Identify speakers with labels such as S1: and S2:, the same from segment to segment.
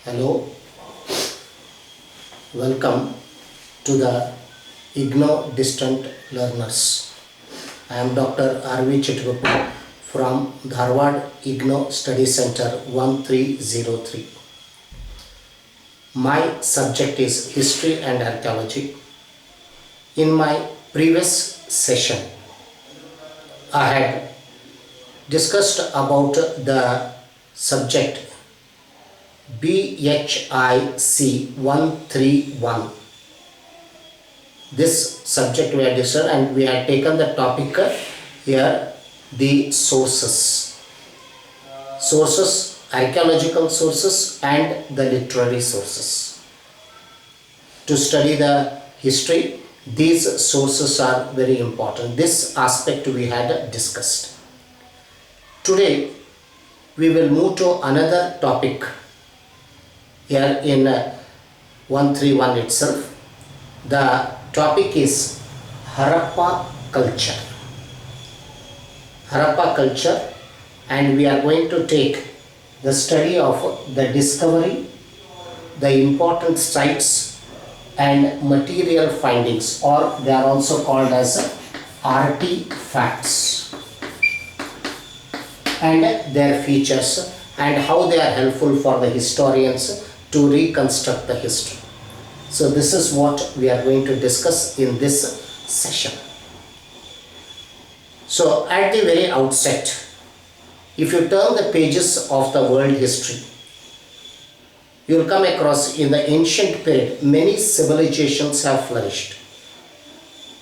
S1: Hello, welcome to the IGNOU Distant Learners. I am Dr. R.V. Chitaguppi from Dharwad IGNOU Study Center 1303. My subject is History and Archaeology. In my previous session, I had discussed about the subject BHIC 131. This subject we had discussed and we had taken the topic here, the sources, archaeological sources and the literary sources. To study the history, these sources are very important. This aspect we had discussed. Today we will move to another topic here in 131 itself. The topic is Harappa culture. Harappa culture, and we are going to take the study of the discovery, the important sites and material findings, or they are also called as artifacts, and their features and how they are helpful for the historians to reconstruct the history. So this is what we are going to discuss in this session. So at the very outset, if you turn the pages of the world history, you will come across in the ancient period many civilizations have flourished.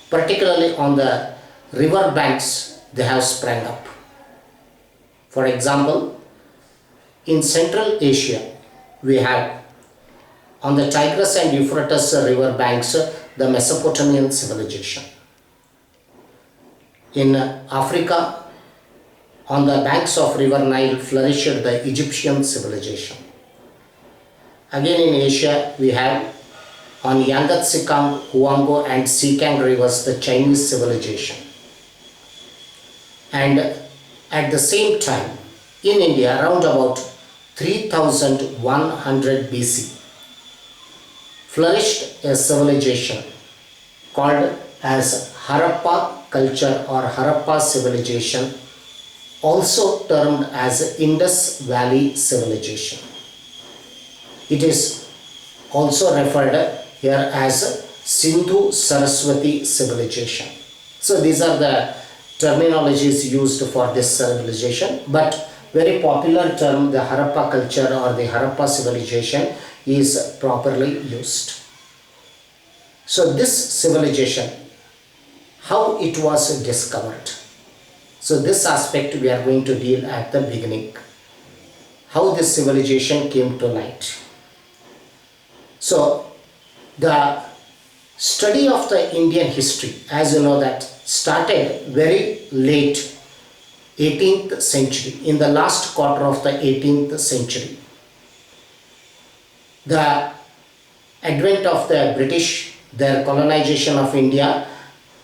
S1: Particularly on the river banks, they have sprang up. For example, in Central Asia, we have on the Tigris and Euphrates river banks, the Mesopotamian civilization. In Africa, on the banks of river Nile, flourished the Egyptian civilization. Again in Asia, we have on Yangat-Sikang, Huanggo and Sikang rivers, the Chinese civilization. And at the same time, in India, around about 3100 BC, flourished a civilization called as Harappa culture or Harappa civilization, also termed as Indus Valley civilization. It is also referred here as Sindhu Saraswati civilization. So these are the terminologies used for this civilization, but very popular term, the Harappa culture or the Harappa civilization, is properly used. So this civilization, how it was discovered. So this aspect we are going to deal at the beginning. How this civilization came to light. So the study of the Indian history, as you know, that started very late 18th century, in the last quarter of the 18th century. The advent of the British, their colonization of India,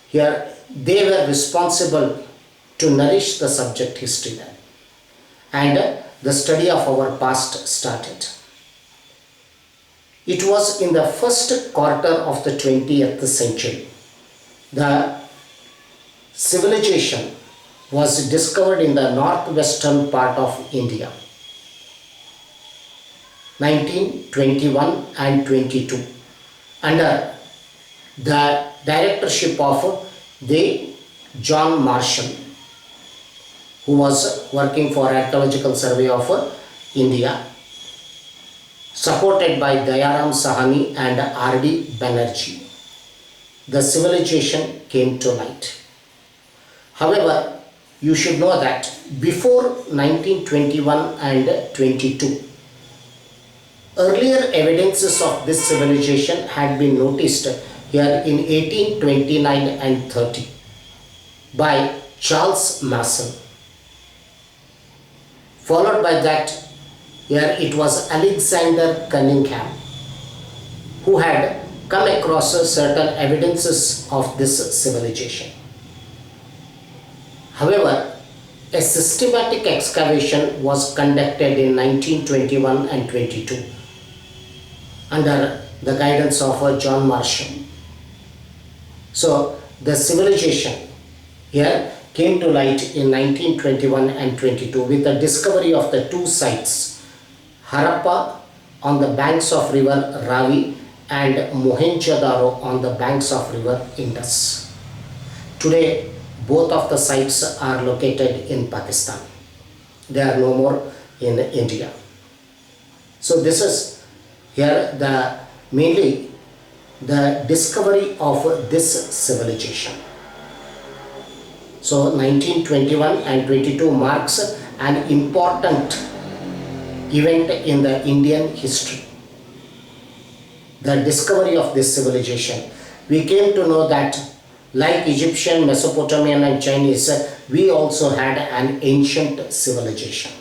S1: here they were responsible to nourish the subject history, and the study of our past started. It was in the first quarter of the 20th century. The civilization was discovered in the northwestern part of India, 1921 and 22, under the directorship of the John Marshall, who was working for Archaeological Survey of India, supported by Dayaram Sahani and R.D. Banerjee. The civilization came to light. However, you should know that before 1921 and 22, earlier evidences of this civilization had been noticed here in 1829 and 30 by Charles Mason. Followed by that, here it was Alexander Cunningham who had come across certain evidences of this civilization. However, a systematic excavation was conducted in 1921 and 22 under the guidance of John Marshall. So the civilization here came to light in 1921 and 22 with the discovery of the two sites, Harappa on the banks of river Ravi and Mohenjo-daro on the banks of river Indus. Today, both of the sites are located in Pakistan. They are no more in India. So this is here mainly the discovery of this civilization. So 1921 and 22 marks an important event in the Indian history. The discovery of this civilization. We came to know that like Egyptian, Mesopotamian and Chinese, we also had an ancient civilization.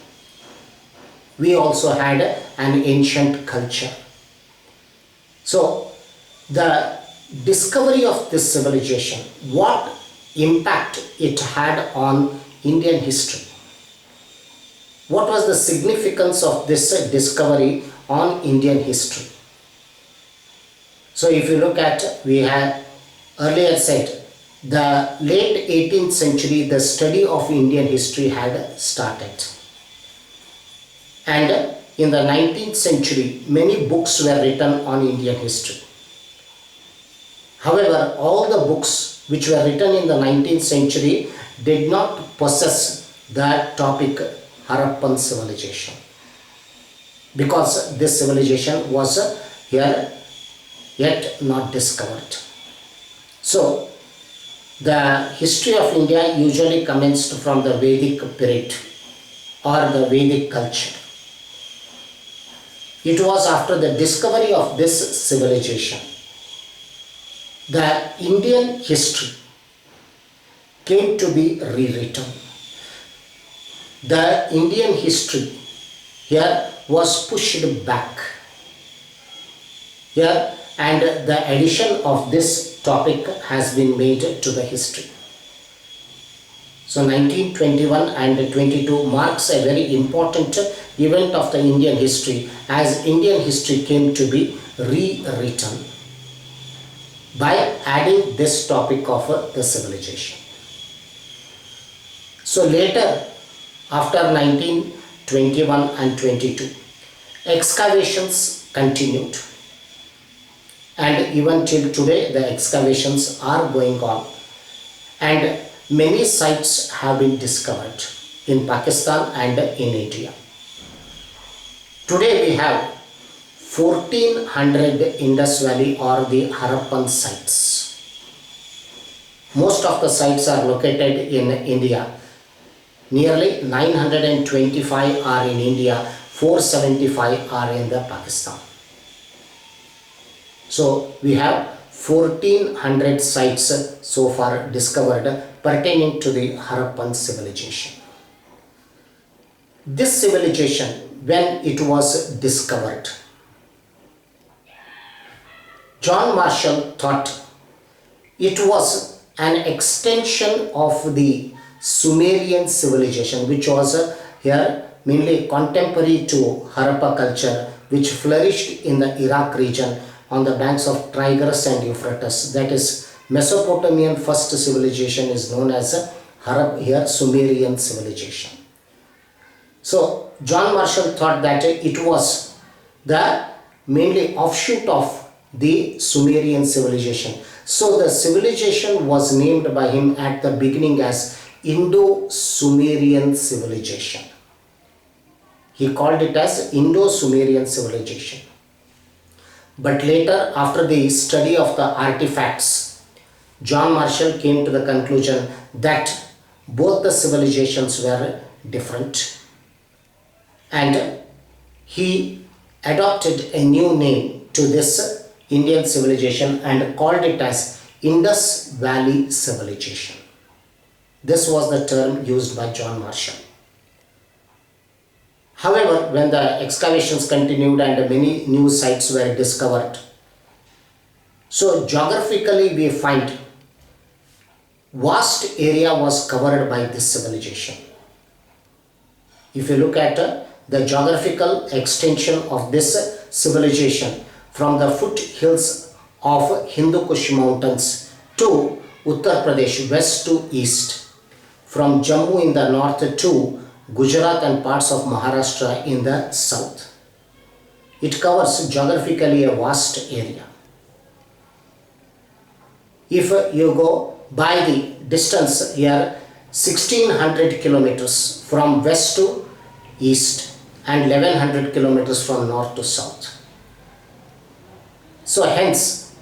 S1: We also had an ancient culture. So the discovery of this civilization, what impact it had on Indian history? What was the significance of this discovery on Indian history? So if you look at, we had earlier said, the late 18th century, the study of Indian history had started. And in the 19th century, many books were written on Indian history. However, all the books which were written in the 19th century did not possess the topic Harappan civilization, because this civilization was here yet not discovered. So, the history of India usually commenced from the Vedic period or the Vedic culture. It was after the discovery of this civilization, the Indian history came to be rewritten. The Indian history here was pushed back here, and the addition of this topic has been made to the history. So 1921 and 22 marks a very important event of the Indian history, as Indian history came to be rewritten by adding this topic of the civilization. So later, after 1921 and 22, excavations continued, and even till today the excavations are going on, and many sites have been discovered in Pakistan and in India. Today we have 1400 Indus Valley or the Harappan sites. Most of the sites are located in India. Nearly 925 are in India, 475 are in the Pakistan. So we have 1400 sites so far discovered pertaining to the Harappan civilization. This civilization, when it was discovered, John Marshall thought it was an extension of the Sumerian civilization, which was here mainly contemporary to Harappa culture, which flourished in the Iraq region on the banks of Tigris and Euphrates. That is, Mesopotamian first civilization is known as Sumerian civilization. So John Marshall thought that it was the mainly offshoot of the Sumerian civilization. So the civilization was named by him at the beginning as Indo-Sumerian civilization. He called it as Indo-Sumerian civilization. But later, after the study of the artifacts, John Marshall came to the conclusion that both the civilizations were different, and he adopted a new name to this Indian civilization and called it as Indus Valley civilization. This was the term used by John Marshall. However, when the excavations continued and many new sites were discovered, so geographically we find vast area was covered by this civilization. If you look at the geographical extension of this civilization, from the foothills of Hindu Kush mountains to Uttar Pradesh west to east, from Jammu in the north to Gujarat and parts of Maharashtra in the south. It covers geographically a vast area. If you go by the distance here, 1600 kilometers from west to east and 1100 kilometers from north to south. So hence,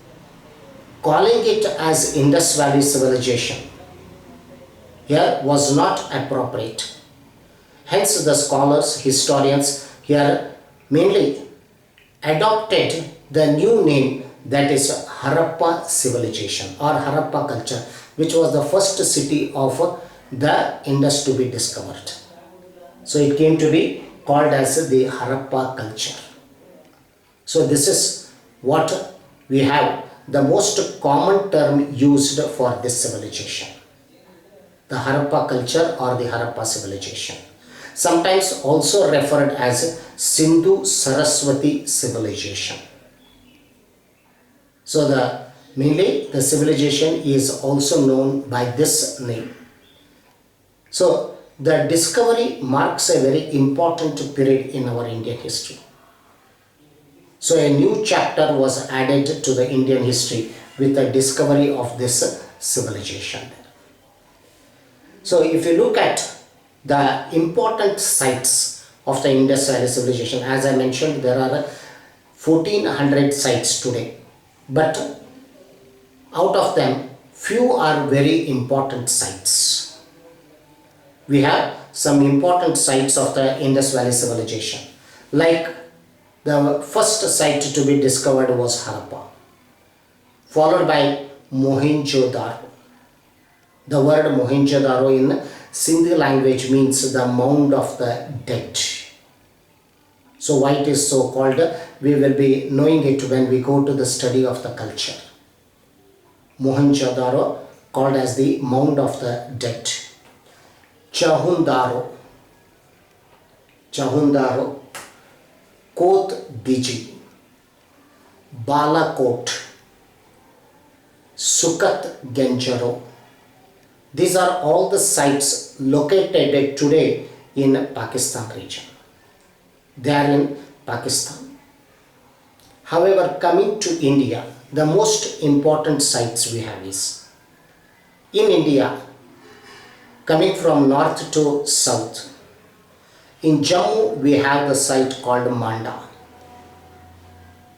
S1: calling it as Indus Valley civilization here was not appropriate. Hence the scholars, historians here mainly adopted the new name, that is Harappa civilization or Harappa culture, which was the first city of the Indus to be discovered. So it came to be called as the Harappa culture. So this is what we have, the most common term used for this civilization, the Harappa culture or the Harappa civilization. Sometimes also referred as Sindhu Saraswati civilization. So mainly the civilization is also known by this name. So the discovery marks a very important period in our Indian history. So a new chapter was added to the Indian history with the discovery of this civilization. So if you look at the important sites of the Indus Valley civilization, as I mentioned, there are 1400 sites today, but out of them few are very important sites. We have some important sites of the Indus Valley civilization, like the first site to be discovered was Harappa, followed by Mohenjo-daro. The word Mohenjo-daro in Sindhi language means the mound of the dead. So why it is so called, we will be knowing it when we go to the study of the culture. Mohenjo-daro called as the mound of the dead. Chahundaro, Koth Biji, Balakot, Sukat Genjaro. These are all the sites located today in Pakistan region. They are in Pakistan. However, coming to India, the most important sites we have is in India, coming from north to south. In Jammu, we have the site called Manda.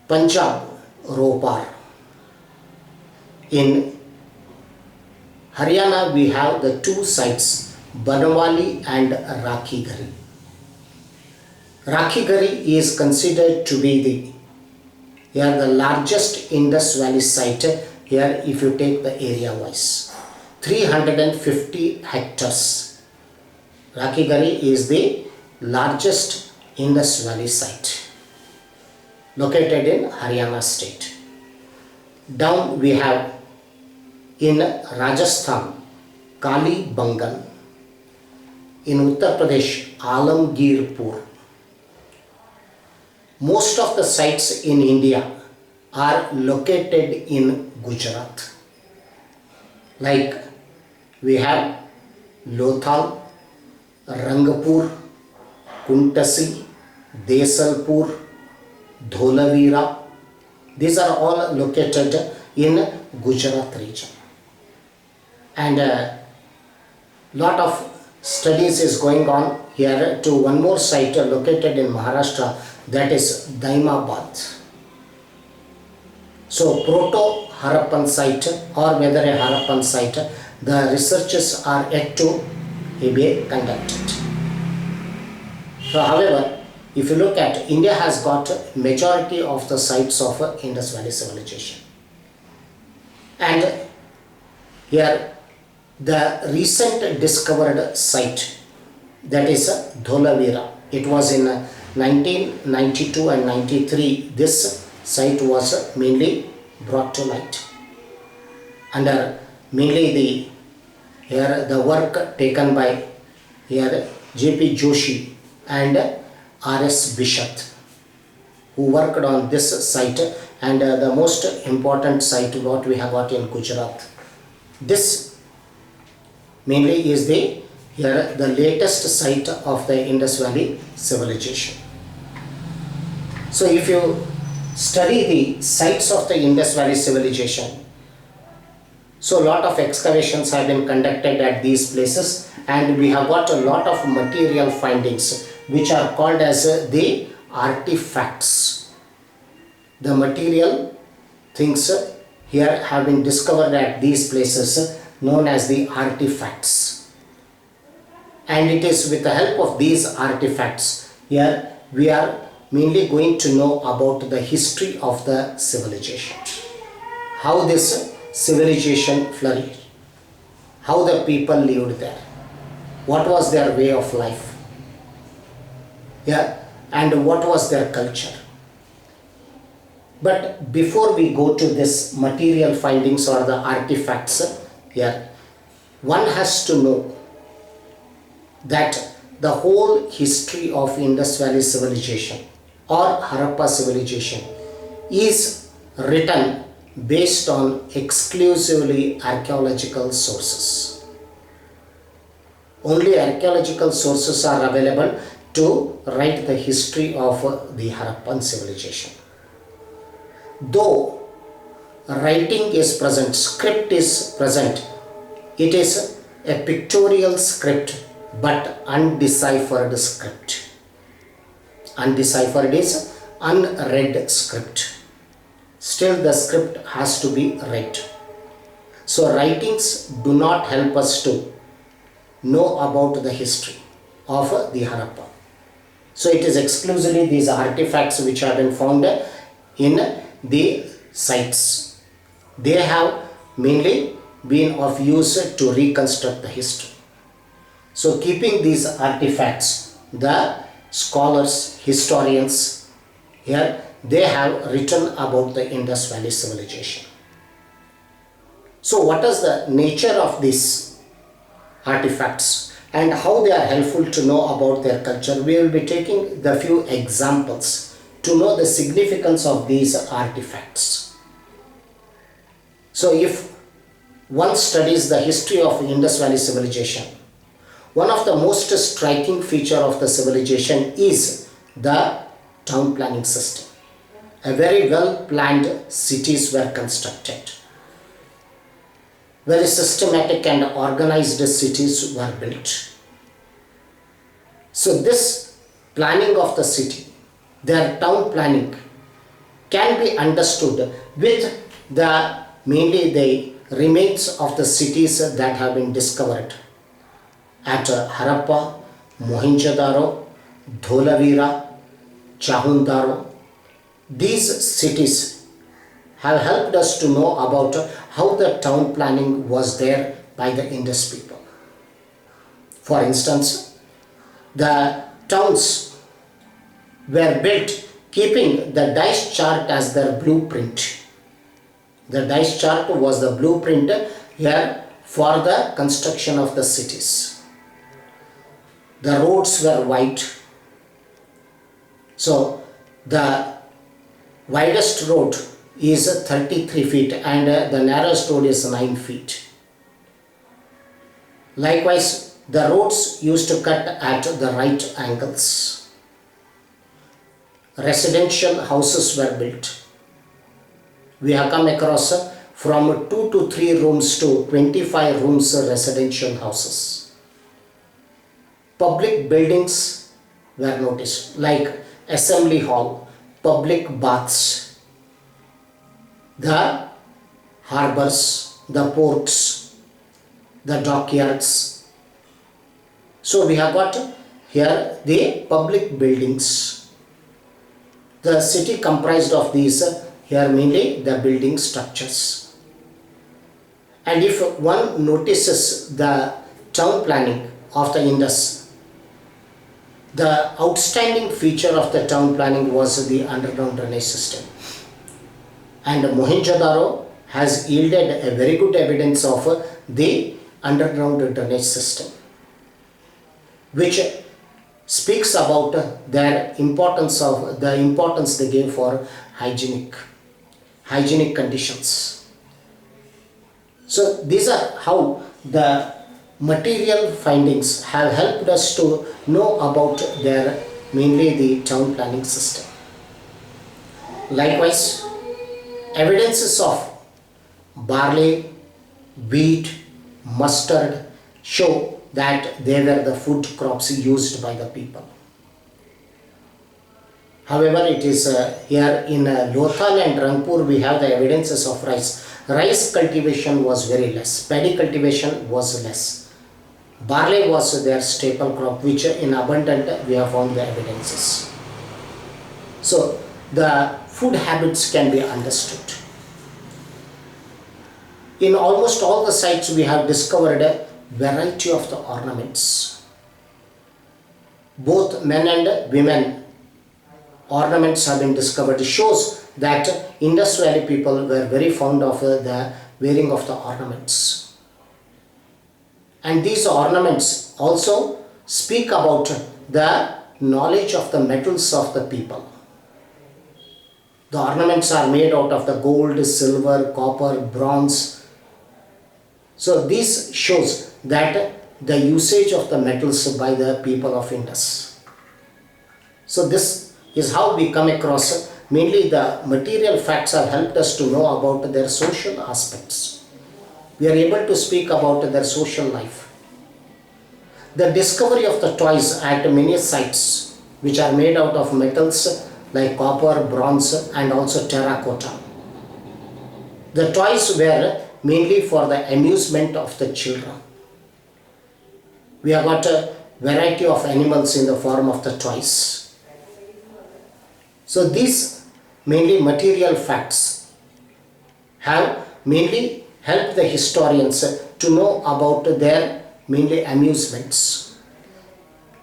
S1: Punjab, Ropar. In Haryana, we have the two sites, Banwali and Rakhigari. Rakhigari is considered to be the largest Indus Valley site here if you take the area wise. 350 hectares. Rakhigari is the largest Indus Valley site located in Haryana state. Down we have in Rajasthan, Kali Bangan. In Uttar Pradesh, Alamgirpur. Most of the sites in India are located in Gujarat. Like we have Lothal, Rangpur, Kuntasi, Desalpur, Dholavira. These are all located in Gujarat region. And lot of studies is going on here to one more site located in Maharashtra, that is Daimabad. So proto-Harappan site or whether a Harappan site, the researches are yet to be conducted. So however, if you look at India has got majority of the sites of Indus Valley civilization. And here the recent discovered site, that is Dholavira. It was in 1992 and 93. This site was mainly brought to light. Under mainly the work taken by here J.P. Joshi and R.S. Bishat. who worked on this site, and the most important site what we have got in Gujarat. This mainly is the latest site of the Indus Valley civilization. So if you study the sites of the Indus Valley civilization, so a lot of excavations have been conducted at these places, and we have got a lot of material findings which are called as the artifacts. The material things here have been discovered at these places known as the artifacts. And it is with the help of these artifacts here we are mainly going to know about the history of the civilization. How this civilization flourished, how the people lived there, what was their way of life, and what was their culture. But before we go to this material findings or the artifacts here, one has to know that the whole history of Indus Valley civilization or Harappa civilization is written based on exclusively archaeological sources. Only archaeological sources are available to write the history of the Harappan civilization. Though writing is present, script is present, it is a pictorial script but undeciphered script. Undeciphered is unread script. Still the script has to be read. So writings do not help us to know about the history of the Harappa. So it is exclusively these artifacts which have been found in the sites. They have mainly been of use to reconstruct the history. So keeping these artifacts, the scholars, historians here, they have written about the Indus Valley civilization. So what is the nature of these artifacts and how they are helpful to know about their culture? We will be taking the few examples to know the significance of these artifacts. So if one studies the history of Indus Valley civilization, one of the most striking feature of the civilization is the town planning system. A very well planned cities were constructed. Very systematic and organized cities were built. So this planning of the city, their town planning, can be understood with the mainly the remains of the cities that have been discovered at Harappa, Mohenjo-daro, Dholavira, Chahundaro. These cities have helped us to know about how the town planning was there by the Indus people. For instance, the towns were built keeping the dice chart as their blueprint. The dice chart was the blueprint here for the construction of the cities. The roads were wide. So the widest road is 33 feet and the narrowest road is 9 feet. Likewise, the roads used to cut at the right angles. Residential houses were built. We have come across from 2 to 3 rooms to 25 rooms residential houses. Public buildings were noticed like assembly hall, public baths, the harbors, the ports, the dockyards. So we have got here the public buildings. The city comprised of these here mainly the building structures. And if one notices the town planning of the Indus, the outstanding feature of the town planning was the underground drainage system. And Mohenjo-daro has yielded a very good evidence of the underground drainage system, which speaks about their importance they gave for hygienic conditions. So these are how the material findings have helped us to know about their mainly the town planning system. Likewise, evidences of barley, wheat, mustard show that they were the food crops used by the people. However, it is here in Lothal and Rangpur we have the evidences of rice. Rice cultivation was very less, paddy cultivation was less. Barley was their staple crop, which in abundant we have found the evidences. So the food habits can be understood. In almost all the sites we have discovered a variety of the ornaments. Both men and women ornaments have been discovered. It shows that Indus Valley people were very fond of the wearing of the ornaments. And these ornaments also speak about the knowledge of the metals of the people. The ornaments are made out of the gold, silver, copper, bronze. So this shows that the usage of the metals by the people of Indus. So this is how we come across mainly the material facts have helped us to know about their social aspects. We are able to speak about their social life. The discovery of the toys at many sites which are made out of metals like copper, bronze and also terracotta. The toys were mainly for the amusement of the children. We have got a variety of animals in the form of the toys. So these mainly material facts have mainly helped the historians to know about their mainly amusements.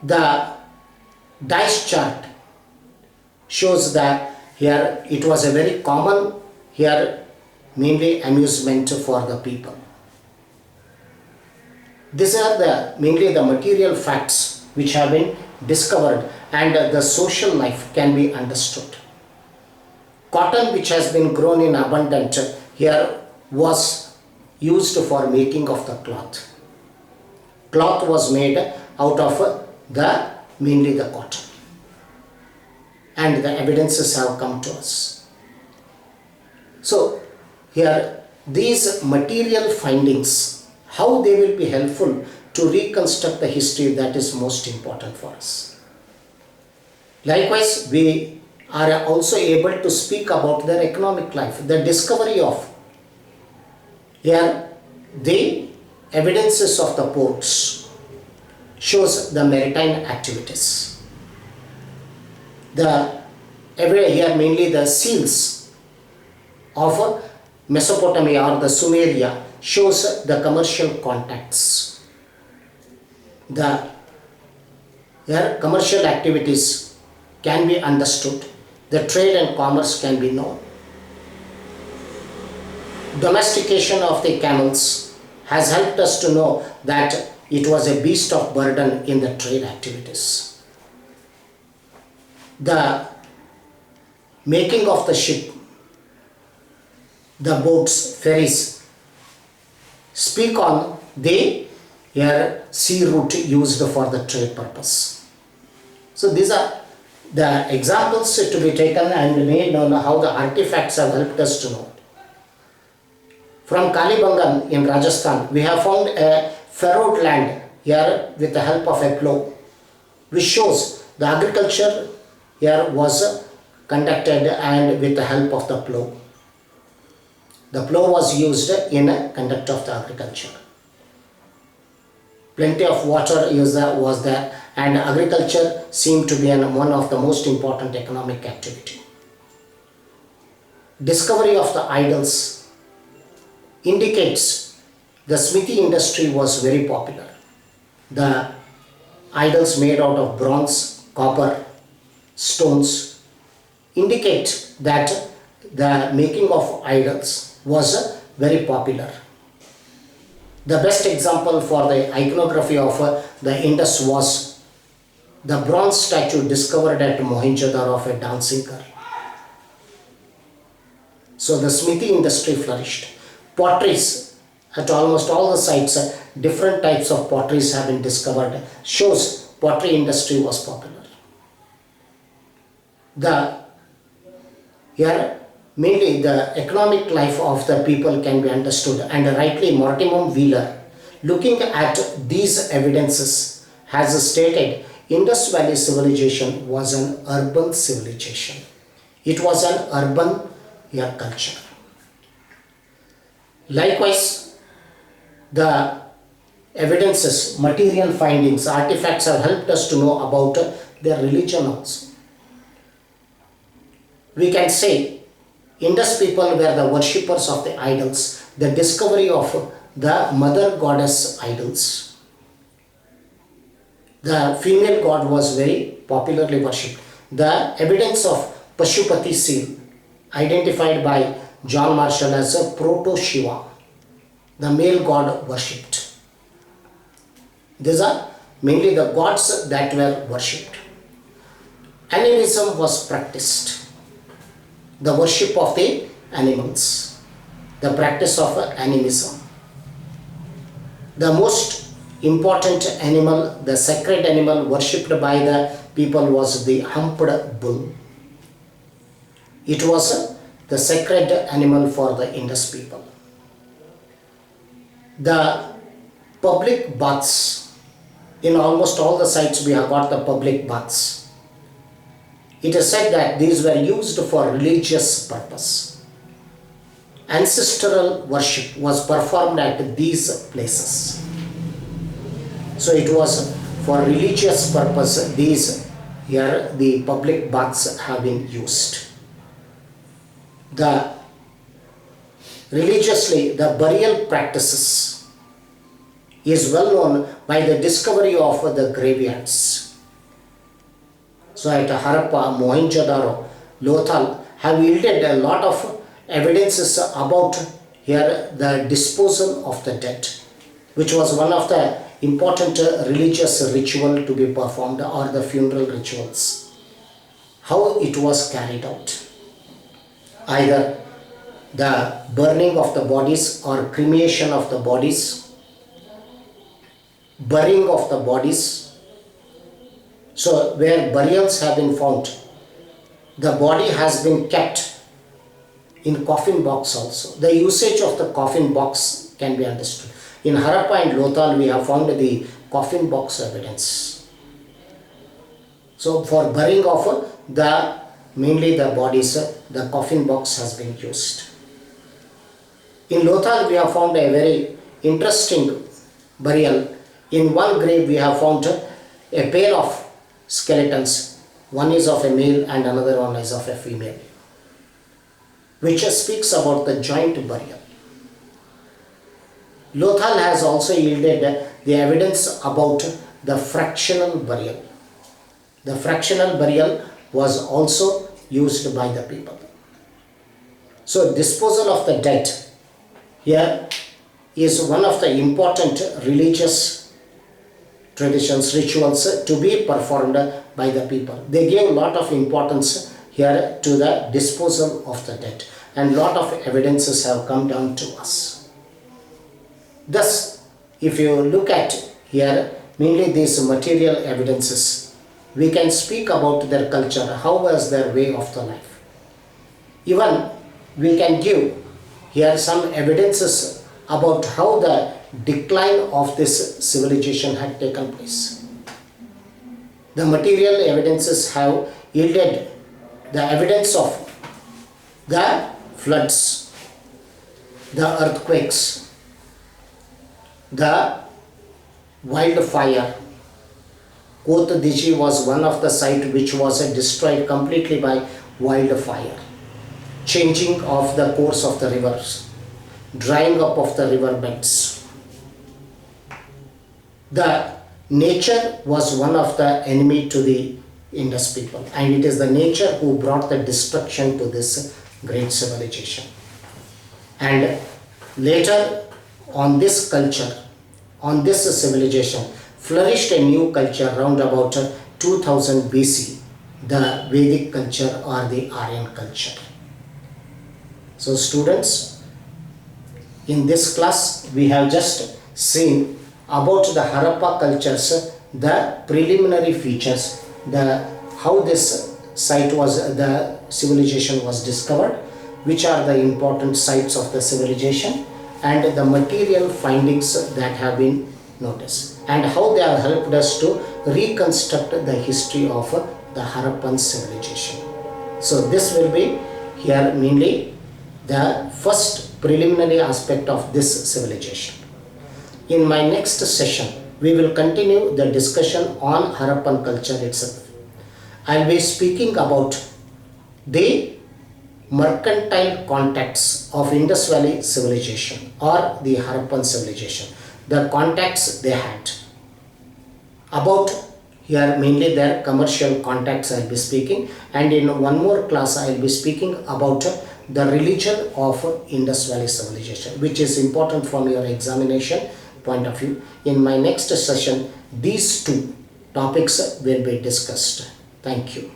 S1: The dice chart shows that here it was a very common here mainly amusement for the people. These are the mainly the material facts which have been discovered and the social life can be understood. Cotton which has been grown in abundance here was used for making of the cloth. Cloth was made out of the mainly the cotton. And the evidences have come to us. So here these material findings, how they will be helpful to reconstruct the history, that is most important for us. Likewise, we are also able to speak about their economic life, the discovery of here the evidences of the ports shows the maritime activities. Here mainly the seals of Mesopotamia or the Sumeria shows the commercial contacts. The commercial activities can be understood. The trade and commerce can be known. Domestication of the camels has helped us to know that it was a beast of burden in the trade activities. The making of the ship, the boats, ferries, speak on the sea route used for the trade purpose. So these are the examples to be taken and made on how the artifacts have helped us to know. From Kalibangan in Rajasthan, we have found a furrowed land here with the help of a plough, which shows the agriculture here was conducted and with the help of the plough. The plough was used in conduct of the agriculture. Plenty of water was there, and agriculture seemed to be one of the most important economic activity. Discovery of the idols indicates the smithy industry was very popular. The idols made out of bronze, copper, stones indicate that the making of idols was very popular. The best example for the iconography of the Indus was The bronze statue discovered at Mohenjo-daro of a dancing girl. So the smithy industry flourished. Potteries, at almost all the sites, different types of potteries have been discovered. Shows pottery industry was popular. Here mainly the economic life of the people can be understood, and rightly Mortimer Wheeler, looking at these evidences, has stated Indus Valley civilization was an urban civilization. It was an urban culture. Likewise, the evidences, material findings, artifacts have helped us to know about their religion also. We can say Indus people were the worshippers of the idols. The discovery of the mother goddess idols. The female god was very popularly worshipped. The evidence of Pashupati seal, identified by John Marshall as a proto-Shiva, the male god worshipped. These are mainly the gods that were worshipped. Animism was practiced. The worship of the animals, the practice of animism. The most important animal, the sacred animal worshipped by the people was the humped bull. It was the sacred animal for the Indus people. The public baths, in almost all the sites we have got the public baths. It is said that these were used for religious purpose. Ancestral worship was performed at these places. So it was for religious purpose. These here the public baths have been used. Religiously, the burial practices is well known by the discovery of the graveyards. So at Harappa, Mohenjo-daro, Lothal have yielded a lot of evidences about here the disposal of the dead, which was one of the important religious ritual to be performed, or the funeral rituals. How it was carried out. Either the burning of the bodies or cremation of the bodies, burying of the bodies. So where burials have been found, the body has been kept in coffin box also. The usage of the coffin box can be understood. In Harappa and Lothal we have found the coffin box evidence. So for burying of mainly the bodies, the coffin box has been used. In Lothal we have found a very interesting burial. In one grave we have found a pair of skeletons. One is of a male and another one is of a female, which speaks about the joint burial. Lothal has also yielded the evidence about the fractional burial. The fractional burial was also used by the people. So disposal of the dead here is one of the important religious traditions, rituals to be performed by the people. They gave a lot of importance here to the disposal of the dead, and lot of evidences have come down to us. Thus, if you look at here, mainly these material evidences, we can speak about their culture, how was their way of the life. Even we can give here some evidences about how the decline of this civilization had taken place. The material evidences have yielded the evidence of the floods, the earthquakes, the wildfire. Koth Diji was one of the sites which was destroyed completely by wildfire. Changing of the course of the rivers, drying up of the river beds. The nature was one of the enemy to the Indus people, and it is the nature who brought the destruction to this great civilization. And later on this culture, on this civilization, flourished a new culture round about 2000 BC, the Vedic culture or the Aryan culture. So students, in this class we have just seen about the Harappa cultures, the preliminary features, how this site was, the civilization was discovered, which are the important sites of the civilization, and the material findings that have been noticed, and how they have helped us to reconstruct the history of the Harappan civilization. So this will be here mainly the first preliminary aspect of this civilization. In my next session, we will continue the discussion on Harappan culture itself. I will be speaking about the mercantile contacts of Indus Valley civilization or the Harappan civilization, the contacts they had. About here mainly their commercial contacts I will be speaking, and in one more class I will be speaking about the religion of Indus Valley civilization, which is important from your examination point of view. In my next session, these two topics will be discussed. Thank you.